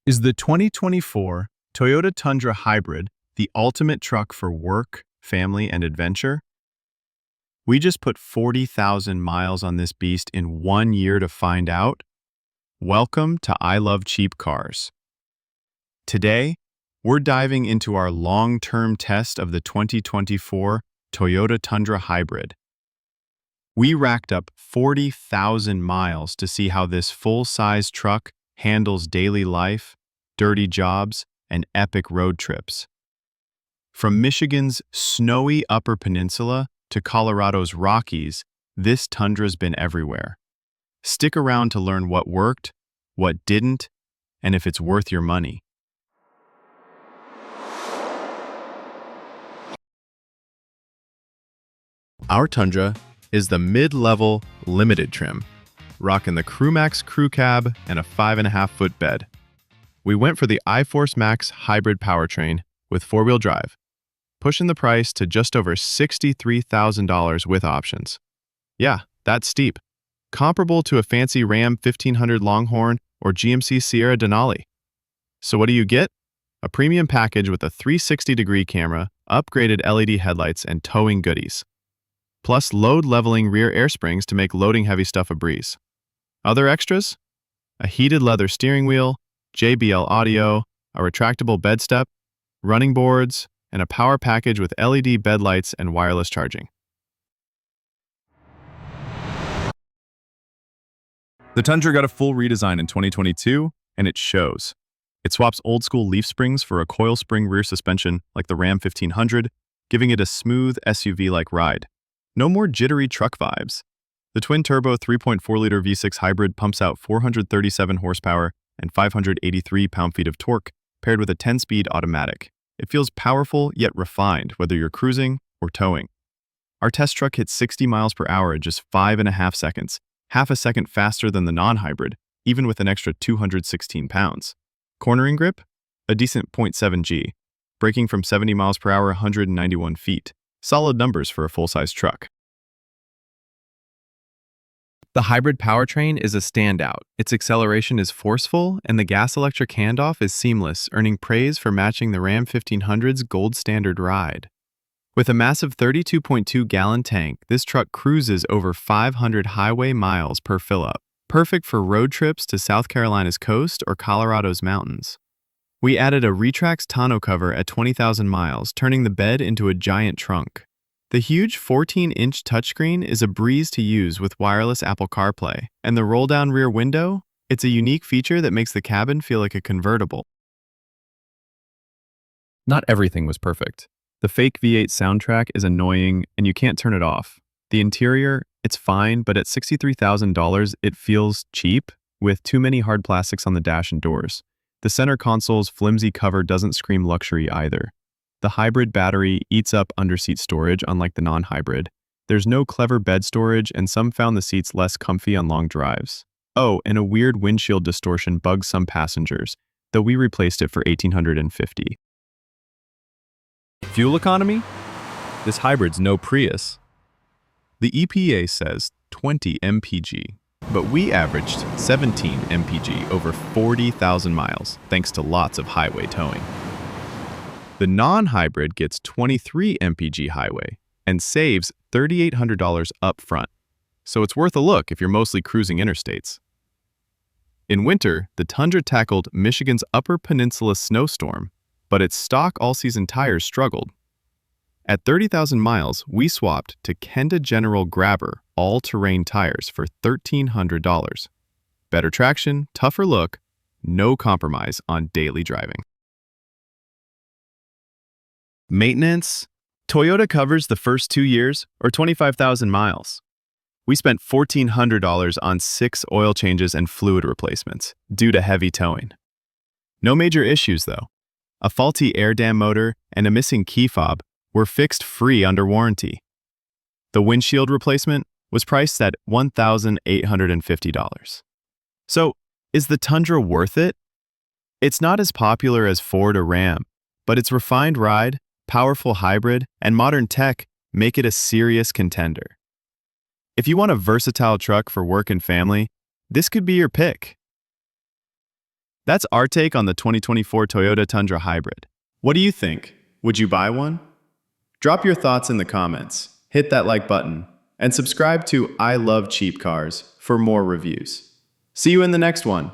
Is the 2024 Toyota Tundra Hybrid the ultimate truck for work, family, and adventure? We just put 40,000 miles on this beast in 1 year to find out. Welcome to I Love Cheap Cars. Today, we're diving into our long-term test of the 2024 Toyota Tundra Hybrid. We racked up 40,000 miles to see how this full-size truck handles daily life, dirty jobs, and epic road trips. From Michigan's snowy Upper Peninsula to Colorado's Rockies, this Tundra's been everywhere. Stick around to learn what worked, what didn't, and if it's worth your money. Our Tundra is the mid-level limited trim, rocking the CrewMax crew cab and a 5.5-foot bed. We went for the iForce Max hybrid powertrain with four-wheel drive, pushing the price to just over $63,000 with options. Yeah, that's steep. Comparable to a fancy Ram 1500 Longhorn or GMC Sierra Denali. So what do you get? A premium package with a 360-degree camera, upgraded LED headlights, and towing goodies. Plus load-leveling rear air springs to make loading heavy stuff a breeze. Other extras? A heated leather steering wheel, JBL audio, a retractable bed step, running boards, and a power package with LED bed lights and wireless charging. The Tundra got a full redesign in 2022, and it shows. It swaps old-school leaf springs for a coil spring rear suspension like the Ram 1500, giving it a smooth SUV-like ride. No more jittery truck vibes. The twin-turbo 3.4-liter V6 hybrid pumps out 437 horsepower and 583 pound-feet of torque, paired with a 10-speed automatic. It feels powerful yet refined, whether you're cruising or towing. Our test truck hit 60 miles per hour in just 5.5 seconds, half a second faster than the non-hybrid, even with an extra 216 pounds. Cornering grip? A decent 0.7 G, braking from 70 miles per hour 191 feet. Solid numbers for a full-size truck. The hybrid powertrain is a standout. Its acceleration is forceful, and the gas-electric handoff is seamless, earning praise for matching the Ram 1500's gold standard ride. With a massive 32.2-gallon tank, this truck cruises over 500 highway miles per fill-up, perfect for road trips to South Carolina's coast or Colorado's mountains. We added a Retrax tonneau cover at 20,000 miles, turning the bed into a giant trunk. The huge 14-inch touchscreen is a breeze to use with wireless Apple CarPlay, and the roll-down rear window, it's a unique feature that makes the cabin feel like a convertible. Not everything was perfect. The fake V8 soundtrack is annoying, and you can't turn it off. The interior, it's fine, but at $63,000, it feels cheap, with too many hard plastics on the dash and doors. The center console's flimsy cover doesn't scream luxury either. The hybrid battery eats up underseat storage, unlike the non-hybrid. There's no clever bed storage, and some found the seats less comfy on long drives. Oh, and a weird windshield distortion bugs some passengers, though we replaced it for $1,850. Fuel economy? This hybrid's no Prius. The EPA says 20 mpg, but we averaged 17 mpg over 40,000 miles, thanks to lots of highway towing. The non-hybrid gets 23 mpg highway and saves $3,800 up front, so it's worth a look if you're mostly cruising interstates. In winter, the Tundra tackled Michigan's Upper Peninsula snowstorm, but its stock all-season tires struggled. At 30,000 miles, we swapped to Kenda General Grabber all-terrain tires for $1,300. Better traction, tougher look, no compromise on daily driving. Maintenance? Toyota covers the first 2 years or 25,000 miles. We spent $1,400 on 6 oil changes and fluid replacements due to heavy towing. No major issues though. A faulty air dam motor and a missing key fob were fixed free under warranty. The windshield replacement was priced at $1,850. So, is the Tundra worth it? It's not as popular as Ford or Ram, but its refined ride, powerful hybrid, and modern tech make it a serious contender. If you want a versatile truck for work and family, this could be your pick. That's our take on the 2024 Toyota Tundra Hybrid. What do you think? Would you buy one? Drop your thoughts in the comments, hit that like button, and subscribe to I Love Cheap Cars for more reviews. See you in the next one.